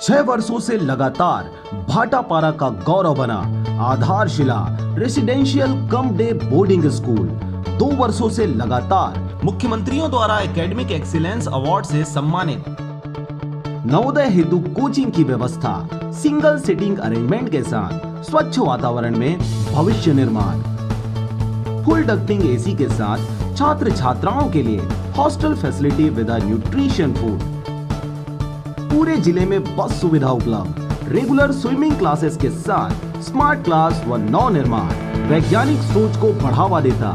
6 वर्षों से लगातार भाटापारा का गौरव बना आधारशिला residential cum day boarding school 2 वर्षों से लगातार मुख्यमंत्रियों द्वारा एकेडमिक एक्सीलेंस अवार्ड से सम्मानित। नवोदय हेतु कोचिंग की व्यवस्था, सिंगल सिटिंग अरेंजमेंट के साथ स्वच्छ वातावरण में भविष्य निर्माण, फुल डक्टिंग एसी के साथ छात्र छात्राओं के लिए hostel facility with nutrition food, पूरे जिले में बस सुविधा उपलब्ध, रेगुलर स्विमिंग क्लासेस के साथ स्मार्ट क्लास व नव निर्माण वैज्ञानिक सोच को बढ़ावा देता।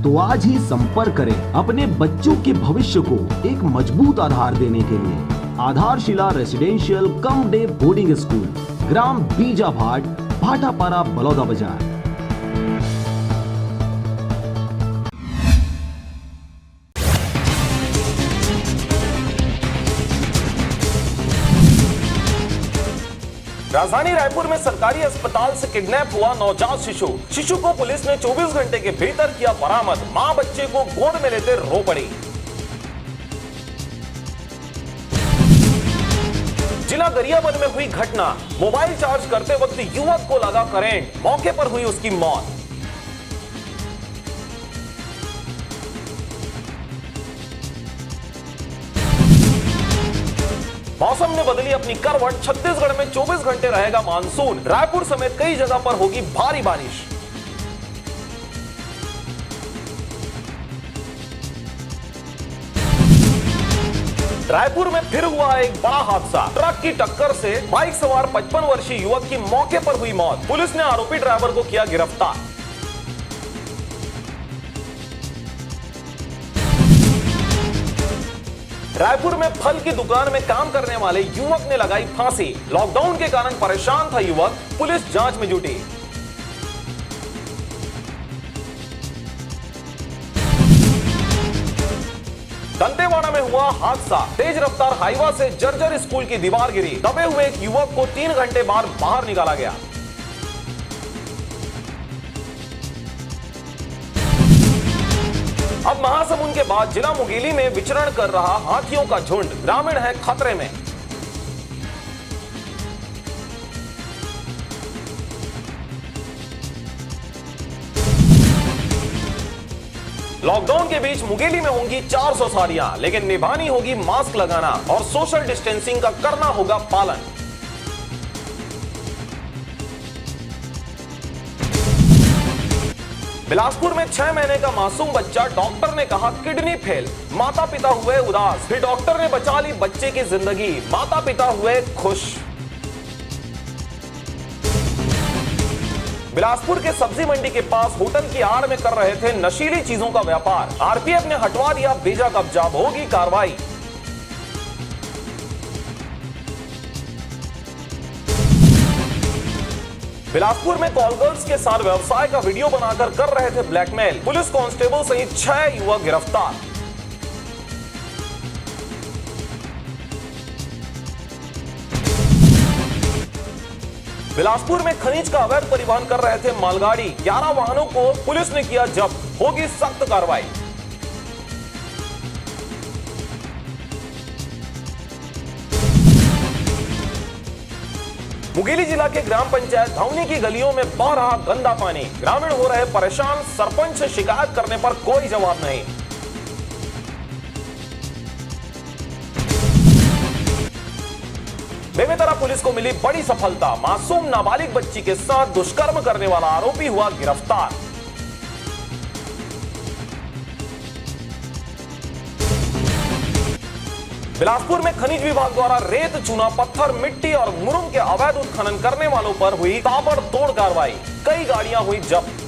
तो आज ही संपर्क करें अपने बच्चों के भविष्य को एक मजबूत आधार देने के लिए। Aadharshila residential cum day boarding school, ग्राम बीजाभाट, भाटापारा, बलौदा बाजार। राजधानी रायपुर में सरकारी अस्पताल से किडनैप हुआ नवजात शिशु को पुलिस ने 24 घंटे के भीतर किया बरामद। मां बच्चे को गोद में लेते रो पड़ी। जिला गरियाबंद में हुई घटना, मोबाइल चार्ज करते वक्त युवक को लगा करंट, मौके पर हुई उसकी मौत। मौसम ने बदली अपनी करवट, छत्तीसगढ़ में 24 घंटे रहेगा मानसून। रायपुर समेत कई जगह पर होगी भारी बारिश। रायपुर में फिर हुआ एक बड़ा हादसा। ट्रक की टक्कर से बाइक सवार 55 वर्षीय युवक की मौके पर हुई मौत। पुलिस ने आरोपी ड्राइवर को किया गिरफ्तार। रायपुर में फल की दुकान में काम करने वाले युवक ने लगाई फांसी। लॉकडाउन के कारण परेशान था युवक, पुलिस जांच में जुटी। दंतेवाड़ा में हुआ हादसा, तेज रफ्तार हाईवा से जर्जर स्कूल की दीवार गिरी। दबे हुए एक युवक को 3 घंटे बाद बाहर निकाला गया। अब महासमुंद के बाद जिला मुंगेली में विचरण कर रहा हाथियों का झुंड, ग्रामीण है खतरे में। लॉकडाउन के बीच मुंगेली में होंगी 400 सवारियां, लेकिन निभानी होगी मास्क लगाना और सोशल डिस्टेंसिंग का करना होगा पालन। बिलासपुर में 6 महीने का मासूम बच्चा, डॉक्टर ने कहा किडनी फेल, माता पिता हुए उदास। फिर डॉक्टर ने बचा ली बच्चे की जिंदगी, माता पिता हुए खुश। बिलासपुर के सब्जी मंडी के पास होटल की आड़ में कर रहे थे नशीली चीजों का व्यापार। आरपीएफ ने हटवा दिया बेजा कब्जा, होगी कार्रवाई। बिलासपुर में कॉल गर्ल्स के साथ व्यवसाय का वीडियो बनाकर कर रहे थे ब्लैकमेल। पुलिस कांस्टेबल सहित 6 युवक गिरफ्तार। बिलासपुर में खनिज का अवैध परिवहन कर रहे थे मालगाड़ी, 11 वाहनों को पुलिस ने किया जब्त, होगी सख्त कार्रवाई। मुंगेली जिला के ग्राम पंचायत धौनी की गलियों में बह रहा गंदा पानी, ग्रामीण हो रहे परेशान, सरपंच से शिकायत करने पर कोई जवाब नहीं। बेमेतरा पुलिस को मिली बड़ी सफलता, मासूम नाबालिग बच्ची के साथ दुष्कर्म करने वाला आरोपी हुआ गिरफ्तार। बिलासपुर में खनिज विभाग द्वारा रेत, चूना, पत्थर, मिट्टी और मुरुम के अवैध उत्खनन करने वालों पर हुई ताबड़तोड़ कार्रवाई। कई गाड़ियां हुई जब्त।